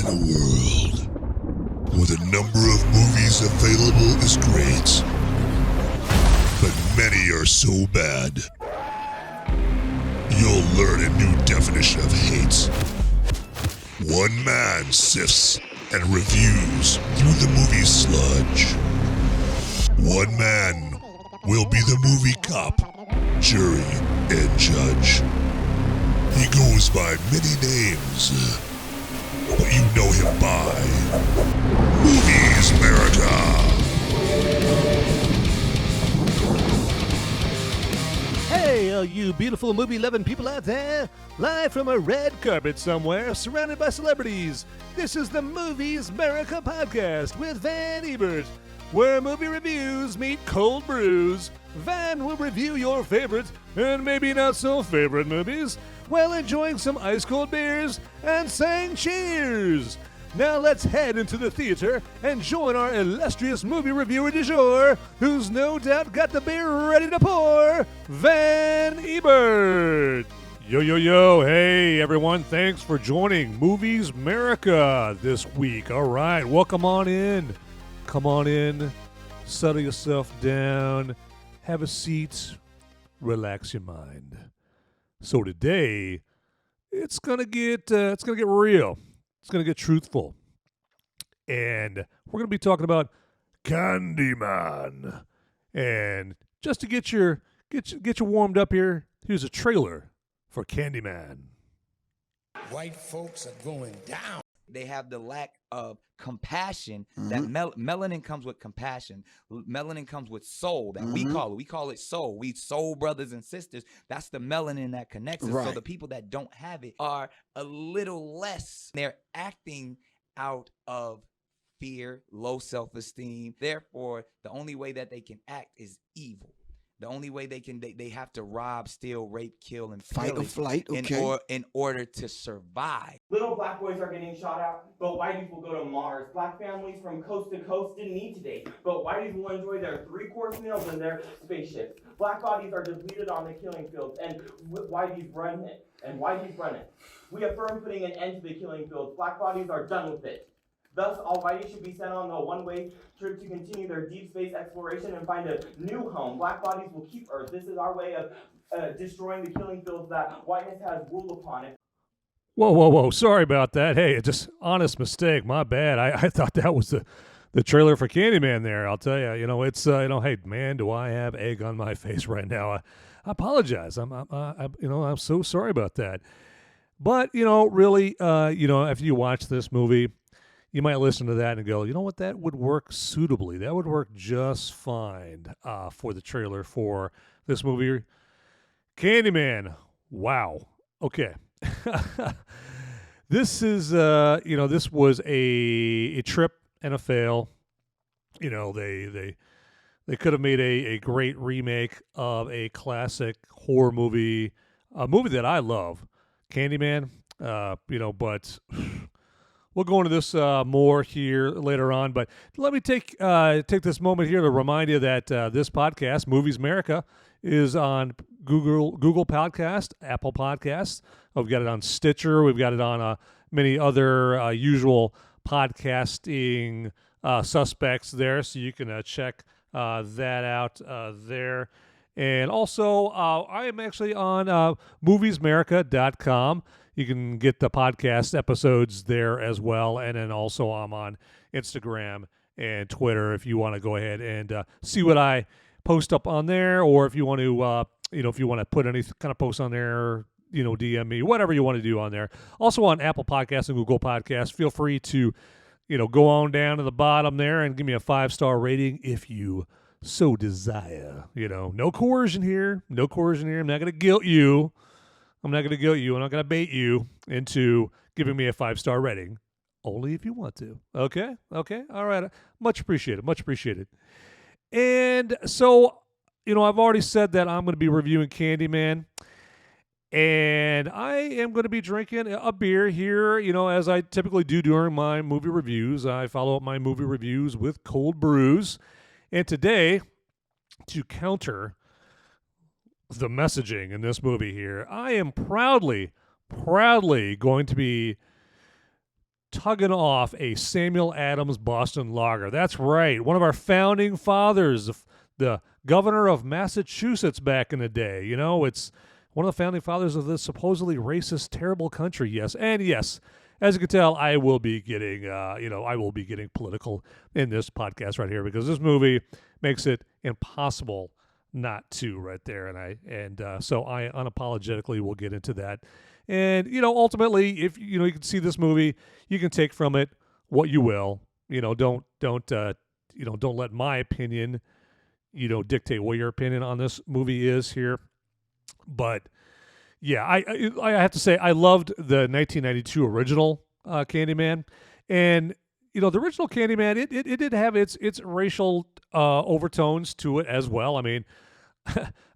in a world where the number of movies available is great, but many are so bad, you'll learn a new definition of hate. One man sifts and reviews through the movie sludge. One man will be the movie cop, jury, and judge. He goes by many names, but you know him by Movies Merica. Hey, all you beautiful movie-loving people out there, live from a red carpet somewhere, surrounded by celebrities. This is the Movies Merica podcast with Van Ebert, where movie reviews meet cold brews. Van will review your favorite and maybe not so favorite movies while enjoying some ice-cold beers and saying cheers. Now let's head into the theater and join our illustrious movie reviewer du jour, who's no doubt got the beer ready to pour, Van Ebert. Yo, yo, yo. Hey, everyone. Thanks for joining Movies Merica this week. All right. Welcome on in. Come on in. Settle yourself down. Have a seat. Relax your mind. So today, it's gonna get real. It's gonna get truthful, and we're gonna be talking about Candyman. And just to get you warmed up here, here's a trailer for Candyman. White folks are going down. They have the lack of compassion that melanin comes with compassion. Melanin comes with soul that we call it soul. We soul brothers and sisters. That's the melanin that connects us. Right. So the people that don't have it are a little less. They're acting out of fear, low self-esteem. Therefore, the only way that they can act is evil. The only way they have to rob, steal, rape, kill, and Fight or flight, okay. in order to survive. Little black boys are getting shot at, but whiteys will go to Mars. Black families from coast to coast didn't eat today, but whiteys will enjoy their 3-course meals in their spaceships. Black bodies are depleted on the killing fields, and whiteys run it. We affirm putting an end to the killing fields. Black bodies are done with it. Thus, all whiteys should be sent on a one-way trip to continue their deep space exploration and find a new home. Black bodies will keep Earth. This is our way of destroying the killing fields that whiteness has ruled upon it. Whoa. Sorry about that. Hey, just honest mistake. My bad. I thought that was the trailer for Candyman there. I'll tell you, it's, hey, man, do I have egg on my face right now? I apologize. I'm so sorry about that. But, really, after you watch this movie, you might listen to that and go, you know what, that would work suitably. That would work just fine for the trailer for this movie, Candyman. Wow. Okay. This is, this was a trip and a fail. They could have made a great remake of a classic horror movie, a movie that I love, Candyman, but we'll go into this more here later on, but let me take this moment here to remind you that this podcast, Movies Merica, is on Google Podcast, Apple Podcasts. We've got it on Stitcher. We've got it on many other usual podcasting suspects there, so you can check that out there. And also, I am actually on moviesmerica.com. You can get the podcast episodes there as well. And then also I'm on Instagram and Twitter if you want to go ahead and see what I post up on there, or if you want to, if you want to put any kind of post on there, DM me, whatever you want to do on there. Also on Apple Podcasts and Google Podcasts, feel free to, go on down to the bottom there and give me a 5-star rating if you so desire. No coercion here. I'm not going to guilt you. I'm not going to bait you into giving me a 5-star rating. Only if you want to. Okay? All right. Much appreciated. And so, I've already said that I'm going to be reviewing Candyman. And I am going to be drinking a beer here, as I typically do during my movie reviews. I follow up my movie reviews with cold brews. And today, to counter the messaging in this movie here, I am proudly going to be tugging off a Samuel Adams Boston Lager. That's right, one of our founding fathers, the governor of Massachusetts back in the day. You know, it's one of the founding fathers of this supposedly racist, terrible country. Yes, and yes, as you can tell, I will be getting, political in this podcast right here because this movie makes it impossible not to right there, so I unapologetically will get into that. And ultimately, if you can see this movie, you can take from it what you will. Don't let my opinion dictate what your opinion on this movie is here. But yeah, I have to say I loved the 1992 original Candyman, and the original Candyman it did have its racial overtones to it as well. I mean,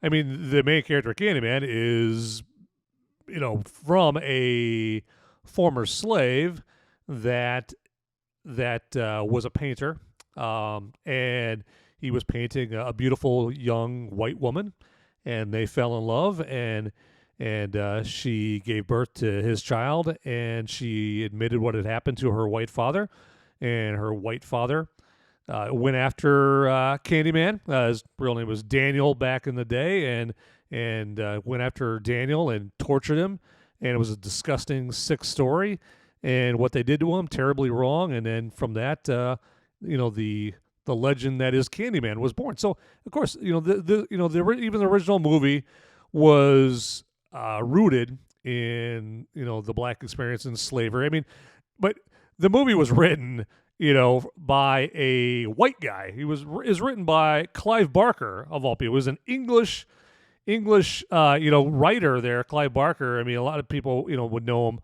the main character Candyman is from a former slave that was a painter, and he was painting a beautiful young white woman, and they fell in love, and she gave birth to his child, and she admitted what had happened to her white father, and her white father went after Candyman. His real name was Daniel back in the day, and went after Daniel and tortured him, and it was a disgusting, sick story, and what they did to him, terribly wrong, and then from that, the legend that is Candyman was born. So, of course, even the original movie was rooted in, the black experience in slavery. I mean, but the movie was written, by a white guy. Is written by Clive Barker, of all people. It was an English, writer there, Clive Barker. I mean, a lot of people, would know him,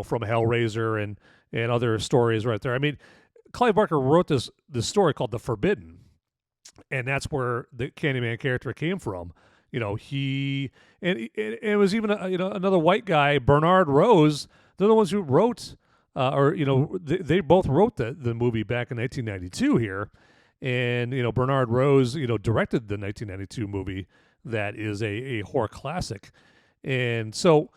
from Hellraiser and other stories right there. I mean, Clive Barker wrote this story called The Forbidden, and that's where the Candyman character came from. It was even another white guy, Bernard Rose. They're the ones who wrote, they both wrote the movie back in 1992 here, and Bernard Rose directed the 1992 movie that is a horror classic, and so.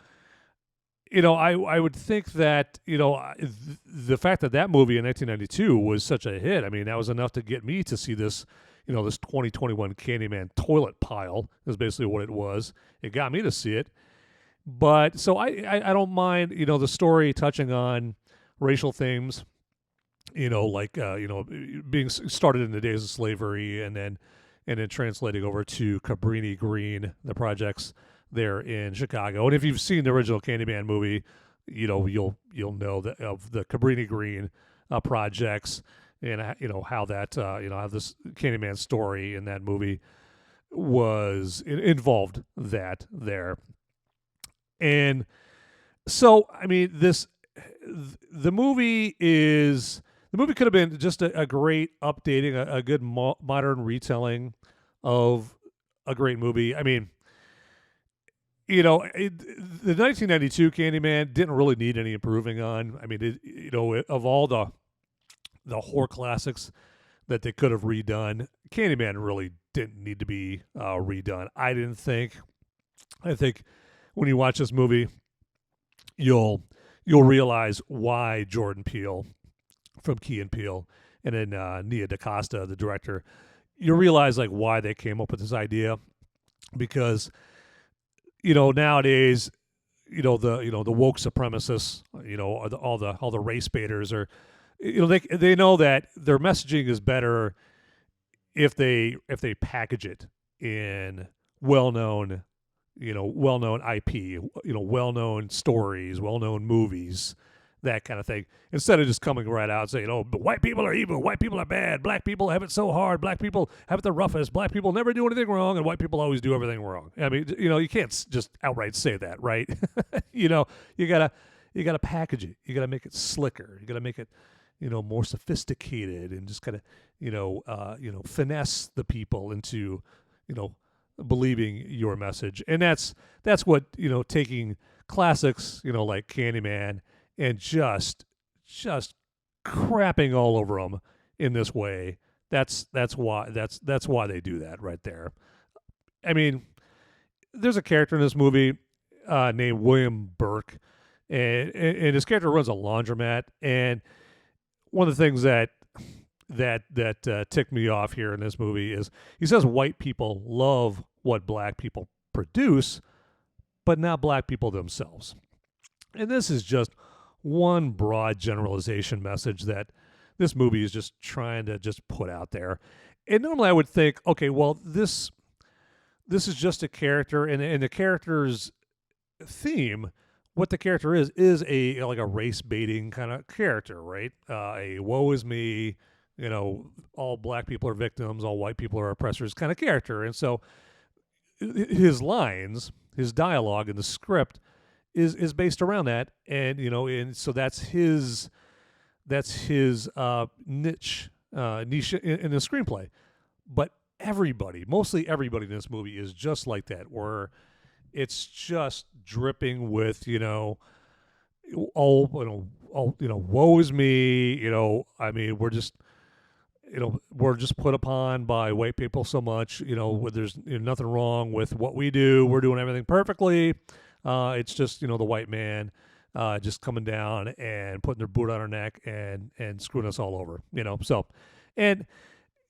I would think that, the fact that movie in 1992 was such a hit, I mean, that was enough to get me to see this, this 2021 Candyman toilet pile is basically what it was. It got me to see it. But, so I don't mind, the story touching on racial themes, being started in the days of slavery and then translating over to Cabrini Green, the projects there in Chicago. And if you've seen the original Candyman movie, you'll know that of the Cabrini Green projects and how that how this Candyman story in that movie was involved that there. And so I mean the movie could have been just a great updating, a good modern retelling of a great movie. I mean, the 1992 Candyman didn't really need any improving on. I mean, of all the horror classics that they could have redone, Candyman really didn't need to be redone. I didn't think. I think when you watch this movie, you'll realize why Jordan Peele from Key and Peele and then Nia DaCosta, the director, you realize like why they came up with this idea, because nowadays, the woke supremacists, all the race baiters are, they know that their messaging is better if they package it in well-known IP, well-known stories, well-known movies, that kind of thing, instead of just coming right out and saying, but white people are evil, white people are bad, black people have it so hard, black people have it the roughest, black people never do anything wrong, and white people always do everything wrong. I mean, you can't just outright say that, right? You gotta package it. You gotta make it slicker. You gotta make it, more sophisticated, and just kind of, finesse the people into, believing your message. And that's what, taking classics, like Candyman, and just crapping all over them in this way. That's why they do that right there. I mean, there's a character in this movie named William Burke, and his character runs a laundromat. And one of the things that ticked me off here in this movie is he says white people love what black people produce, but not black people themselves. And this is just one broad generalization message that this movie is just trying to just put out there. And normally I would think, okay, well, this is just a character, and the character's theme, what the character is a like a race baiting kind of character, right? A woe is me, all black people are victims, all white people are oppressors kind of character. And so his lines, his dialogue in the script is based around that, and so that's his niche in the screenplay. But mostly everybody in this movie is just like that, where it's just dripping with woe is me. I mean, we're just put upon by white people so much. There's nothing wrong with what we do. We're doing everything perfectly. It's just the white man just coming down and putting their boot on our neck and screwing us all over. So, and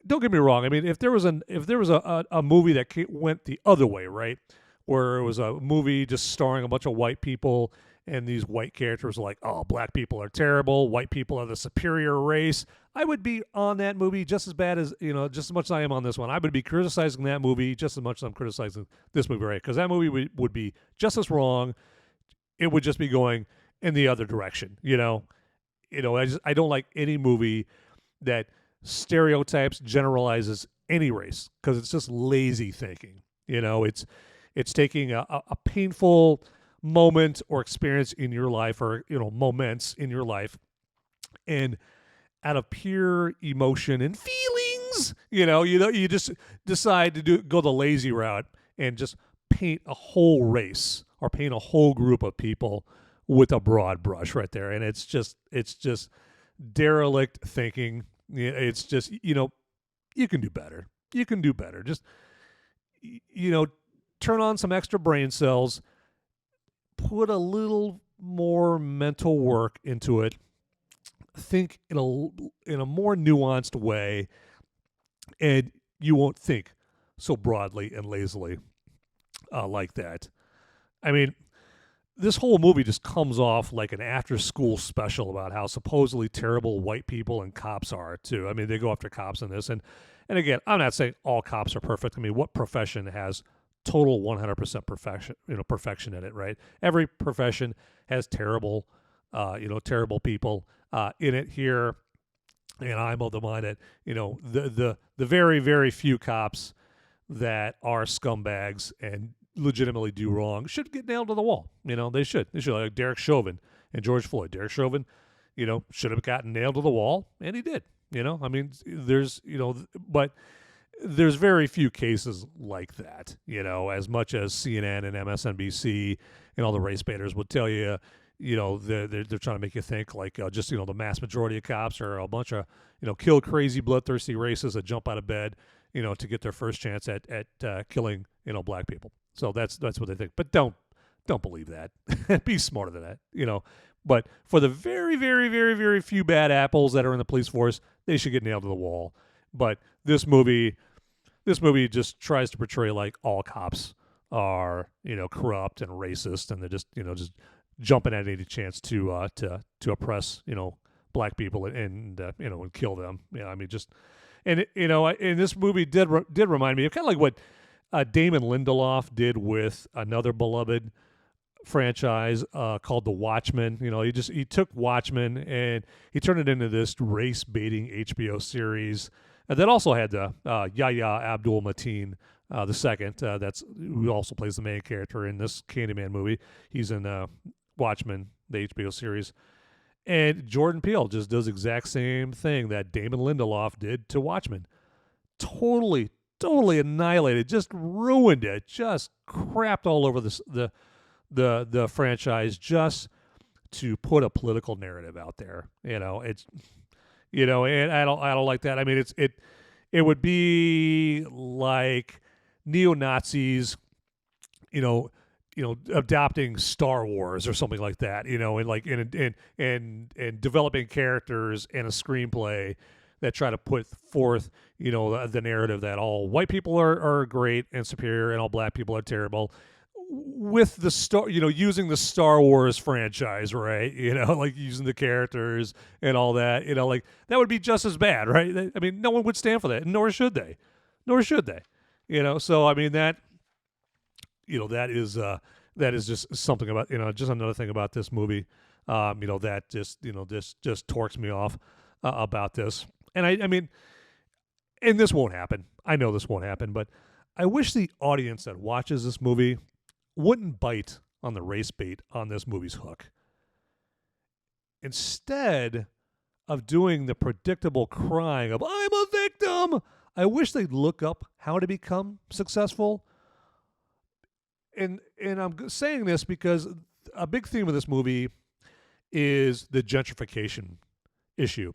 don't get me wrong. I mean, if there was a movie that went the other way, right, where it was a movie just starring a bunch of white people and these white characters are like, oh, black people are terrible, white people are the superior race, I would be on that movie just as bad as, just as much as I am on this one. I would be criticizing that movie just as much as I'm criticizing this movie, right? Because that movie would be just as wrong. It would just be going in the other direction, I don't like any movie that stereotypes, generalizes any race, because it's just lazy thinking. It's taking a painful moment or experience in your life, or moments in your life, and out of pure emotion and feelings, you just decide to go the lazy route and just paint a whole race or paint a whole group of people with a broad brush right there. And it's just derelict thinking. It's just, you can do better. You can do better. Just, turn on some extra brain cells, put a little more mental work into it, think in a more nuanced way, and you won't think so broadly and lazily like that. I mean, this whole movie just comes off like an after-school special about how supposedly terrible white people and cops are too. I mean, they go after cops in this, and again, I'm not saying all cops are perfect. I mean, what profession has total 100% perfection in it, right? Every profession has terrible people in it here, and I'm of the mind that the very, very few cops that are scumbags and legitimately do wrong should get nailed to the wall. They should like Derek Chauvin and George Floyd. Derek Chauvin, should have gotten nailed to the wall, and he did. I mean, there's but there's very few cases like that. As much as CNN and MSNBC and all the race baiters would tell you, they're trying to make you think like just the mass majority of cops are a bunch of kill crazy bloodthirsty racists that jump out of bed to get their first chance at killing black people. So that's what they think. But don't believe that. Be smarter than that. But for the very, very, very, very few bad apples that are in the police force, they should get nailed to the wall. But this movie just tries to portray like all cops are corrupt and racist, and they're just just jumping at any chance to oppress black people and kill them. I mean, just and and this movie did remind me of kind of like what Damon Lindelof did with another beloved franchise called The Watchmen. He took Watchmen and he turned it into this race baiting HBO series that also had the Yahya Abdul-Mateen II. That's who also plays the main character in this Candyman movie. He's in Watchmen, the HBO series. And Jordan Peele just does the exact same thing that Damon Lindelof did to Watchmen. Totally annihilated, just ruined it, just crapped all over the franchise just to put a political narrative out there. It's and I don't like that. I mean, it would be like neo-Nazis, adopting Star Wars or something like that, and like and developing characters and a screenplay that try to put forth, the narrative that all white people are great and superior and all black people are terrible, with the using the Star Wars franchise, right? Like using the characters and all that, like that would be just as bad, right? I mean, no one would stand for that, nor should they. So I mean that that is just something about, just another thing about this movie, that just torques me off about this. And I mean, and this won't happen. I know this won't happen, but I wish the audience that watches this movie wouldn't bite on the race bait on this movie's hook. Instead of doing the predictable crying of, I'm a victim, I wish they'd look up how to become successful. And I'm saying this because a big theme of this movie is the gentrification issue,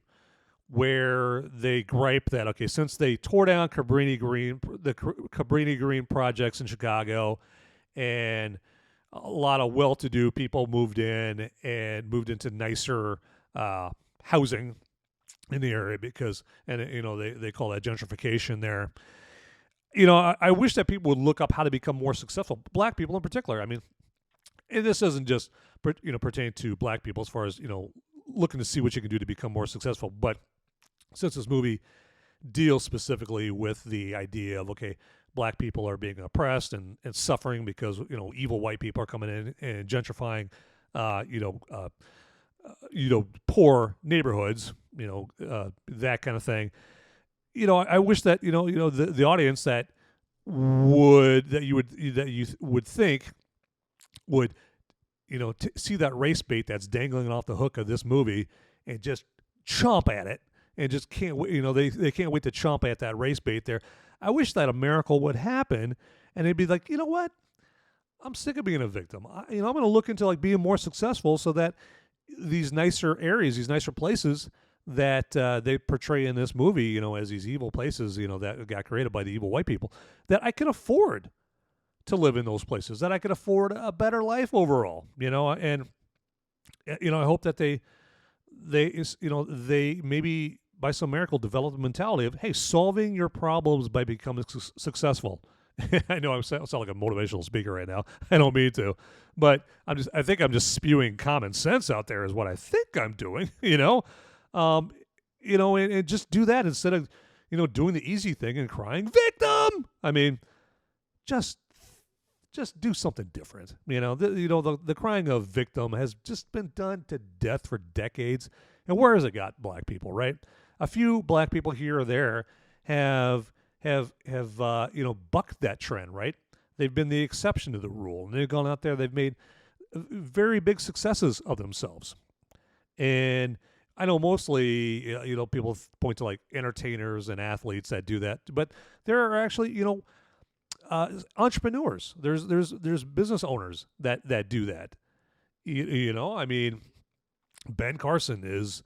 where they gripe that, okay, since they tore down the Cabrini Green projects in Chicago, and a lot of well-to-do people moved into nicer housing in the area because, and they call that gentrification there. I wish that people would look up how to become more successful, black people in particular. I mean, and this doesn't just pertain to black people as far as looking to see what you can do to become more successful, but since this movie deals specifically with the idea of, okay, black people are being oppressed and suffering because evil white people are coming in and gentrifying poor neighborhoods, that kind of thing. I wish that the audience that you would think would see that race bait that's dangling off the hook of this movie and just chomp at it and just can't wait. They can't wait to chomp at that race bait there. I wish that a miracle would happen and they'd be like, you know what? I'm sick of being a victim. I'm going to look into like being more successful so that these nicer areas, these nicer places that they portray in this movie, as these evil places, that got created by the evil white people, that I can afford to live in those places, that I could afford a better life overall, and I hope that they maybe by some miracle develop the mentality of, hey, solving your problems by becoming successful. I know I sound like a motivational speaker right now. I don't mean to, but I think I'm just spewing common sense out there is what I think I'm doing, and just do that instead of, doing the easy thing and crying victim. I mean, just do something different. The crying of victim has just been done to death for decades. And where has it got black people, right? A few black people here or there have bucked that trend, right? They've been the exception to the rule, and they've gone out there. They've made very big successes of themselves. And I know mostly, people point to like entertainers and athletes that do that, but there are actually, entrepreneurs. There's business owners that do that. I mean, Ben Carson is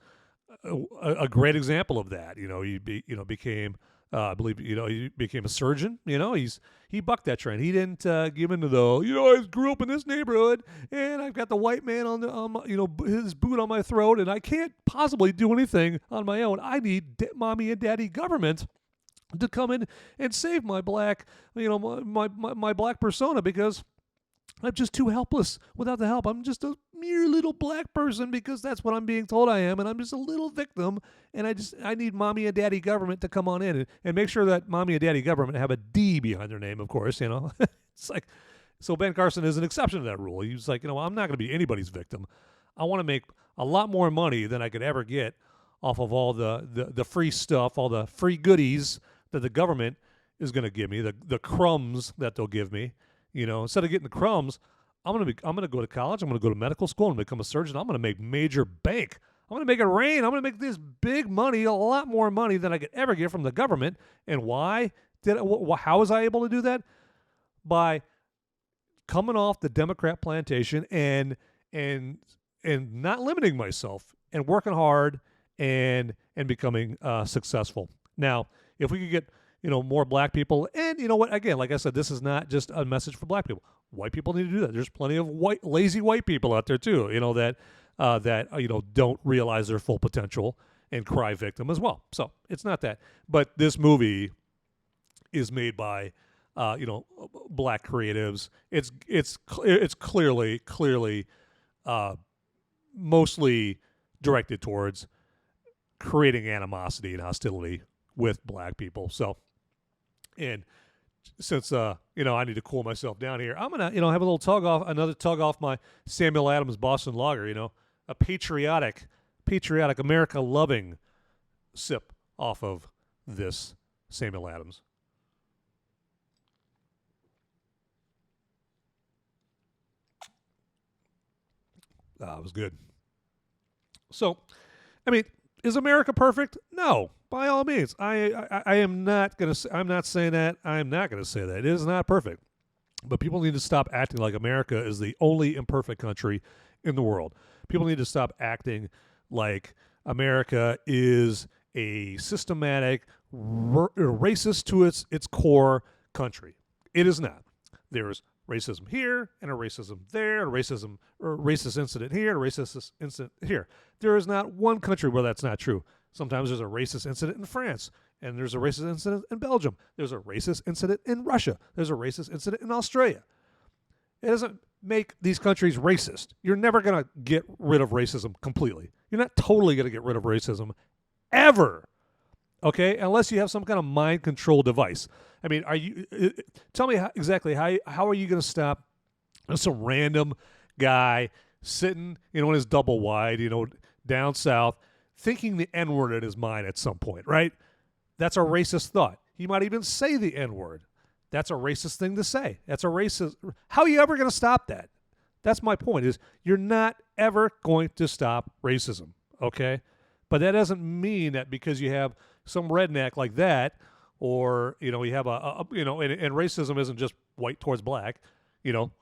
a great example of that. He became, I believe, he became a surgeon. He bucked that trend. He didn't give into the, I grew up in this neighborhood and I've got the white man on his boot on my throat and I can't possibly do anything on my own. I need mommy and daddy government to come in and save my black, my black persona because I'm just too helpless without the help. I'm just a mere little black person because that's what I'm being told I am, and I'm just a little victim, and I need mommy and daddy government to come on in and make sure that mommy and daddy government have a D behind their name, of course, It's like, so Ben Carson is an exception to that rule. He's like, I'm not going to be anybody's victim. I want to make a lot more money than I could ever get off of all the free stuff, all the free goodies that the government is going to give me, the crumbs that they'll give me. Instead of getting the crumbs, I'm gonna go to college. I'm gonna go to medical school and become a surgeon. I'm gonna make major bank. I'm gonna make it rain. I'm gonna make this big money, a lot more money than I could ever get from the government. And why how was I able to do that? By coming off the Democrat plantation and not limiting myself and working hard and becoming successful. Now, if we could get more black people, and you know what? Again, like I said, this is not just a message for black people. white people need to do that. There's plenty of lazy white people out there too, that don't realize their full potential and cry victim as well. So it's not that. But this movie is made by black creatives. It's clearly mostly directed towards creating animosity and hostility with black people. So, and since I need to cool myself down here, I'm gonna have another tug off my Samuel Adams Boston Lager. A patriotic America loving sip off of this Samuel Adams. It was good. So, is America perfect? No, by all means. I am not gonna. I'm not saying that. I'm not gonna say that. It is not perfect. But people need to stop acting like America is the only imperfect country in the world. People need to stop acting like America is a systematic, racist to its core country. It is not. There's racism here and a racism there, a racist incident here, a racist incident here. There is not one country where that's not true. Sometimes there's a racist incident in France, and there's a racist incident in Belgium. There's a racist incident in Russia. There's a racist incident in Australia. It doesn't make these countries racist. You're never going to get rid of racism completely. You're not totally going to get rid of racism ever. Okay? Unless you have some kind of mind control device. Tell me exactly how are you going to stop some random guy sitting, in his double wide, down south, thinking the N-word in his mind at some point, right? That's a racist thought. He might even say the N-word. That's a racist thing to say. That's a racist. How are you ever going to stop that? That's my point, is you're not ever going to stop racism, okay? But that doesn't mean that because you have some redneck like that, or, you have and racism isn't just white towards black.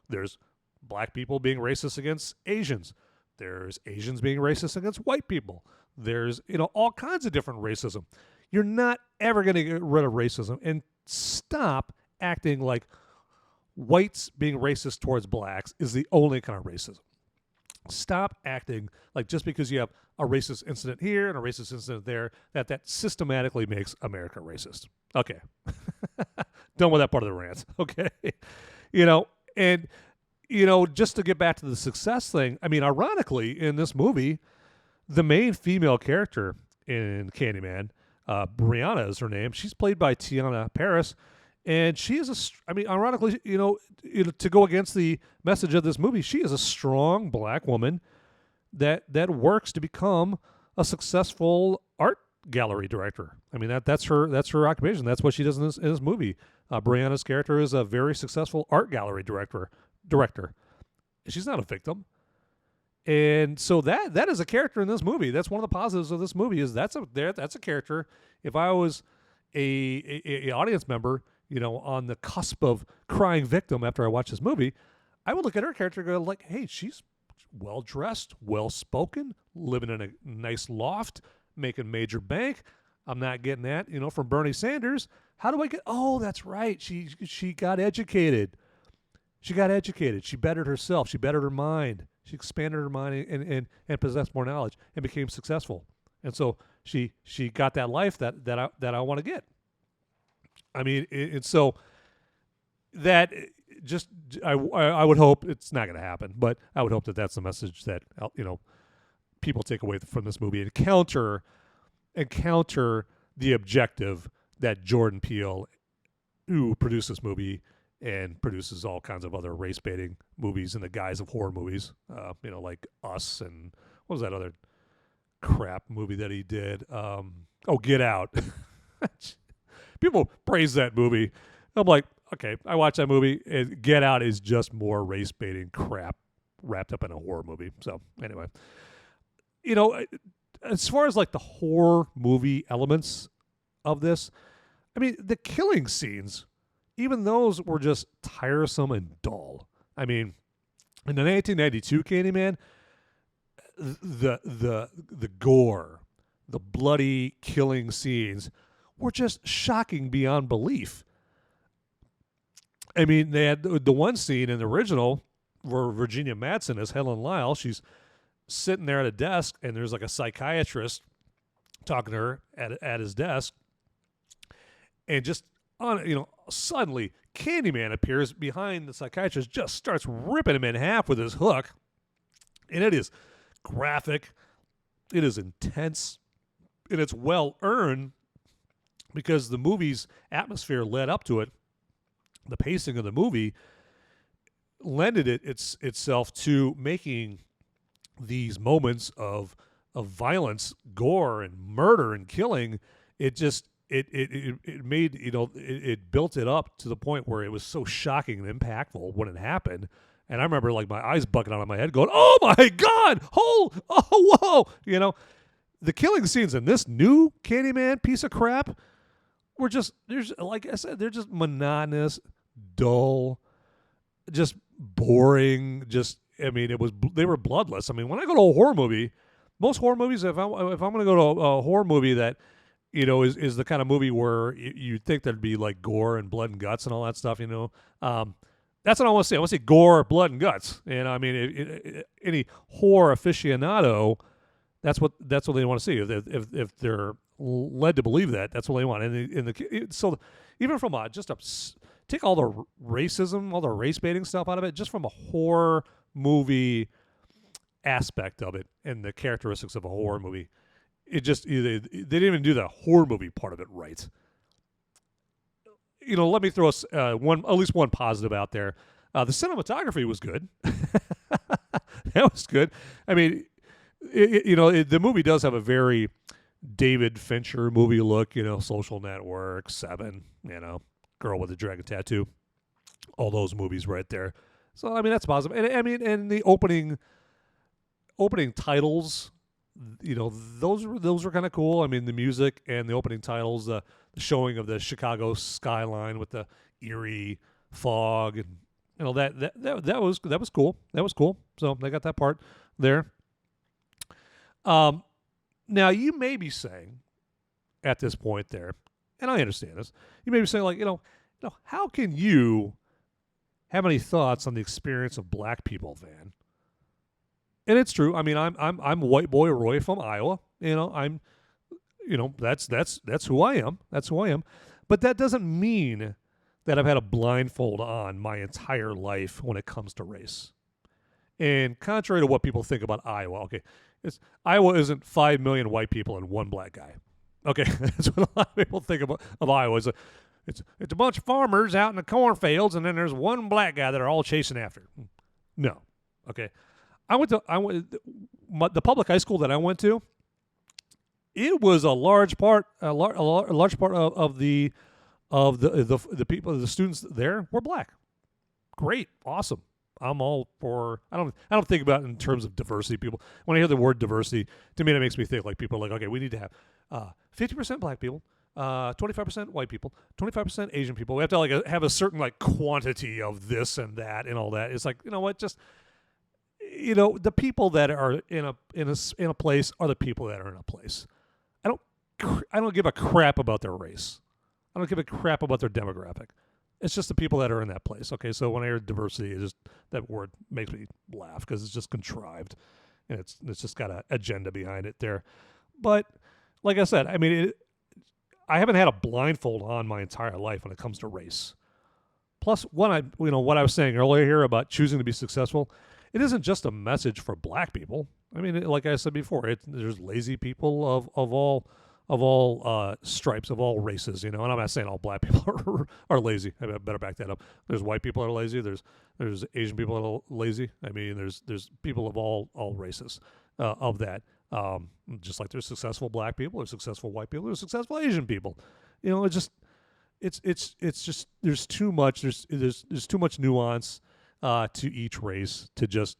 There's black people being racist against Asians. There's Asians being racist against white people. There's, all kinds of different racism. You're not ever going to get rid of racism, and stop acting like whites being racist towards blacks is the only kind of racism. Stop acting like just because you have a racist incident here and a racist incident there, that systematically makes America racist. Okay. Done with that part of the rant. Okay. Just to get back to the success thing, ironically, in this movie, the main female character in Candyman, Brianna is her name. She's played by Teyonah Parris. And she is ironically, to go against the message of this movie, she is a strong black woman that works to become a successful art gallery director. That's her occupation. That's what she does in this movie. Brianna's character is a very successful art gallery director. She's not a victim. And so that is a character in this movie. That's one of the positives of this movie, is that's a character. If I was a audience member, on the cusp of crying victim after I watch this movie, I would look at her character and go like, hey, she's well-dressed, well-spoken, living in a nice loft, making major bank. I'm not getting that, from Bernie Sanders. How do I get, oh, that's right. She got educated. She bettered herself. She bettered her mind. She expanded her mind and possessed more knowledge and became successful. And so she got that life that I want to get. And so that just I would hope it's not going to happen, but I would hope that that's the message that people take away from this movie and counter the objective that Jordan Peele, who produced this movie and produces all kinds of other race baiting movies in the guise of horror movies, like Us, and what was that other crap movie that he did? Get Out. People praise that movie. I'm like, okay, I watched that movie. Get Out is just more race baiting crap wrapped up in a horror movie. So anyway, as far as like the horror movie elements of this, the killing scenes, even those were just tiresome and dull. In the 1992 Candyman, the gore, the bloody killing scenes were just shocking beyond belief. I mean, they had the one scene in the original where Virginia Madsen as Helen Lyle, she's sitting there at a desk, and there's like a psychiatrist talking to her at his desk, and just suddenly Candyman appears behind the psychiatrist, just starts ripping him in half with his hook, and it is graphic, it is intense, and it's well earned because the movie's atmosphere led up to it. The pacing of the movie lended itself to making these moments of violence, gore, and murder and killing. It made, it built it up to the point where it was so shocking and impactful when it happened. And I remember like my eyes bucking out of my head going, oh my God, oh, whoa. The killing scenes in this new Candyman piece of crap were like I said, they're just monotonous, dull, just boring. They were bloodless. I mean, when I go to a horror movie, most horror movies, if I'm going to go to a horror movie that, is the kind of movie where you think there'd be like gore and blood and guts and all that stuff, that's what I want to see. I want to see gore, blood, and guts. And I mean, any horror aficionado, that's what they want to see. If they're led to believe that, that's what they want. So even from take all the racism, all the race baiting stuff out of it, just from a horror movie aspect of it and the characteristics of a horror movie, they didn't even do the horror movie part of it right. Let me throw at least one positive out there. The cinematography was good. That was good. I mean, the movie does have a very David Fincher movie look. Social Network, Seven. Girl with a Dragon Tattoo. All those movies right there. So I mean that's positive. And I mean, and the opening titles, those were kind of cool. I mean, the music and the opening titles, the showing of the Chicago skyline with the eerie fog, and that was cool. That was cool. So they got that part there. Now you may be saying at this point there, and I understand this, you may be saying like, how can you have any thoughts on the experience of black people, Van? And it's true. I mean, I'm white boy Roy from Iowa. I'm, that's who I am. That's who I am. But that doesn't mean that I've had a blindfold on my entire life when it comes to race. And contrary to what people think about Iowa, okay, Iowa isn't 5 million white people and one black guy. Okay, that's what a lot of people think of Iowa. It's a bunch of farmers out in the cornfields, and then there's one black guy that are all chasing after. No, okay. The public high school that I went to. It was a large part of the people, the students there were black. Great, awesome. I'm all for. I don't think about it in terms of diversity. People, when I hear the word diversity, to me that makes me think like people are like, okay, we need to have 50% black people, 25% white people, 25% Asian people. We have to have a certain quantity of this and that and all that. It's like, what, just the people that are in a place are the people that are in a place. I don't give a crap about their race. I don't give a crap about their demographic. It's just the people that are in that place. Okay, so when I hear diversity, that word makes me laugh because it's just contrived, and it's just got an agenda behind it there. But like I said, I mean, I haven't had a blindfold on my entire life when it comes to race. Plus, what I was saying earlier here about choosing to be successful, it isn't just a message for black people. I mean, like I said before, there's lazy people of all stripes, of all races, and I'm not saying all black people are lazy. I better back that up. There's white people that are lazy. There's Asian people that are lazy. I mean, there's people of all races of that. Just like there's successful black people, there's successful white people, there's successful Asian people. It's just there's too much nuance to each race to just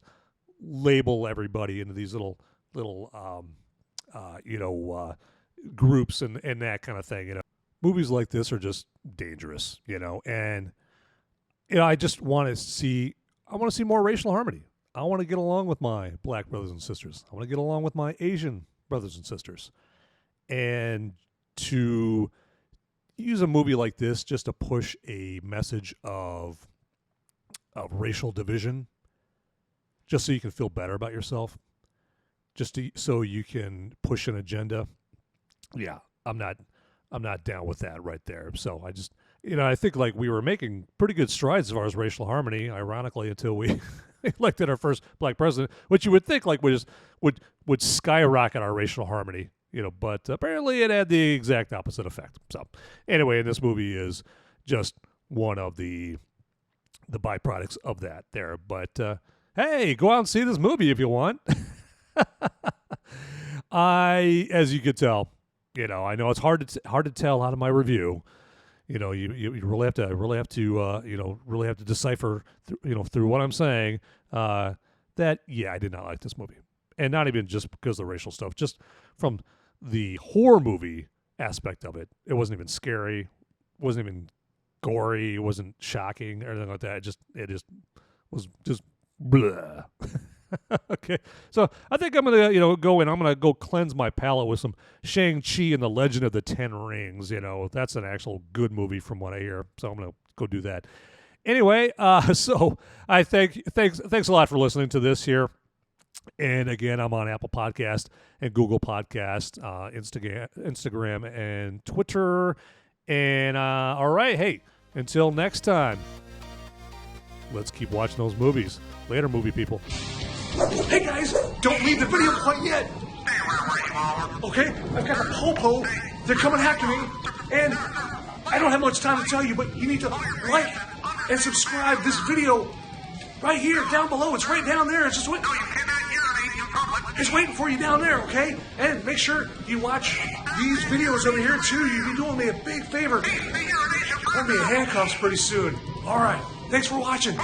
label everybody into these little groups and that kind of thing. Movies like this are just dangerous, and I just want to see more racial harmony. I want to get along with my black brothers and sisters. I want to get along with my Asian brothers and sisters, and to use a movie like this just to push a message of racial division, just so you can feel better about yourself, so you can push an agenda. Yeah, I'm not down with that right there. So I just, I think like we were making pretty good strides as far as racial harmony, ironically, until we elected our first black president, which you would think like would skyrocket our racial harmony, but apparently it had the exact opposite effect. So anyway, this movie is just one of the byproducts of that there. But hey, go out and see this movie if you want. As you could tell, I know it's hard to tell out of my review. You really have to decipher, through what I'm saying. That I did not like this movie, and not even just because of the racial stuff, just from the horror movie aspect of it. It wasn't even scary, wasn't even gory, it wasn't shocking or anything like that. It just was just blah. Okay, so I think I'm gonna go in. I'm gonna go cleanse my palate with some Shang-Chi and the Legend of the Ten Rings. That's an actual good movie from what I hear. So I'm gonna go do that. Anyway, so I thanks a lot for listening to this here. And again, I'm on Apple Podcast and Google Podcast, Instagram and Twitter. And all right, hey, until next time, let's keep watching those movies. Later, movie people. Hey guys, don't leave the video quite yet. Okay, I've got a popo. They're coming after me, and I don't have much time to tell you, but you need to like and subscribe this video right here down below. It's right down there. It's just waiting. It's waiting for you down there, okay? And make sure you watch these videos over here too. You'll be doing me a big favor. I'm gonna be in handcuffs pretty soon. All right, thanks for watching.